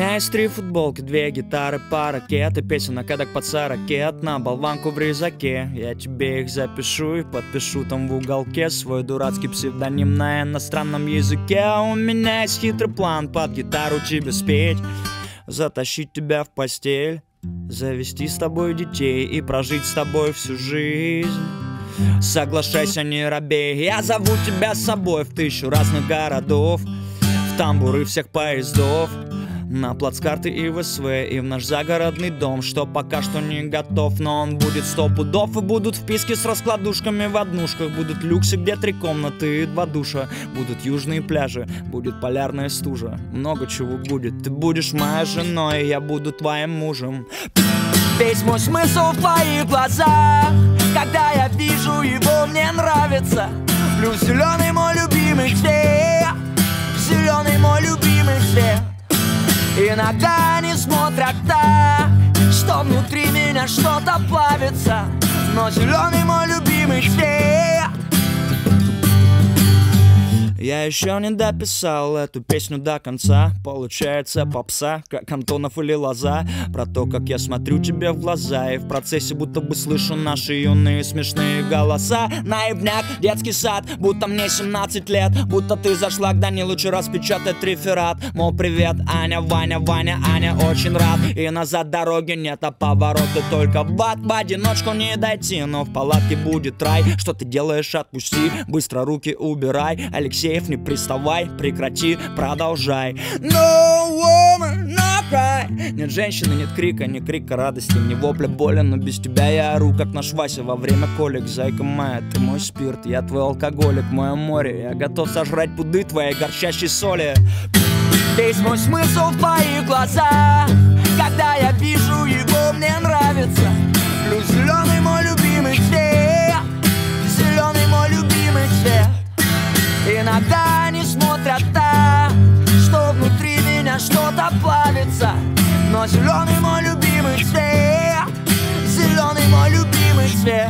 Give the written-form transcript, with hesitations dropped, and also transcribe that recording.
меня есть 3 футболки, 2 гитары, пара ракет и песенок эдак под 40 на болванку в резаке. Я тебе их запишу и подпишу там в уголке свой дурацкий псевдоним на иностранном языке. А у меня есть хитрый план под гитару тебе спеть, затащить тебя в постель, завести с тобой детей и прожить с тобой всю жизнь. Соглашайся, не робей, я зову тебя с собой в 1000 разных городов, в тамбуры всех поездов, на плацкарты и в СВ, и в наш загородный дом, что пока что не готов, но он будет 100 пудов. И будут вписки с раскладушками в однушках, будут люксы, где 3 комнаты и 2 душа, будут южные пляжи, будет полярная стужа, много чего будет. Ты будешь моей женой, я буду твоим мужем. Весь мой смысл в твоих глазах, когда я вижу его, мне нравится. Плюс зеленый мой любимый цвет, зеленый мой любимый цвет. Иногда они смотрят так, что внутри меня что-то плавится, но зеленый мой любимый цвет. Я еще не дописал эту песню до конца. Получается попса, как Антонов или Лоза. Про то, как я смотрю тебе в глаза, и в процессе будто бы слышу наши юные смешные голоса. Наивняк, детский сад, будто мне 17 лет, будто ты зашла к Дане лучше распечатать реферат. Мол, привет, Аня, Ваня, Ваня, Аня, очень рад. И назад дороги нет, а повороты только в ад. В одиночку не дойти, но в палатке будет рай. Что ты делаешь, отпусти, быстро руки убирай. Алексей, не приставай, прекрати, продолжай. No woman, no cry. Нет женщины, нет крика, ни крика радости, ни вопля боли, но без тебя я ору, как наш Вася во время колик. Зайка моя, ты мой спирт, я твой алкоголик, мое море, я готов сожрать пуды твоей горчащей соли. Весь мой смысл в твоих глазах, когда я вижу его, мне нравится. Плюс зеленый мой любимый цвет, зеленый мой любимый цвет. Иногда они смотрят так, что внутри меня что-то плавится, но зеленый мой любимый цвет, зеленый мой любимый цвет.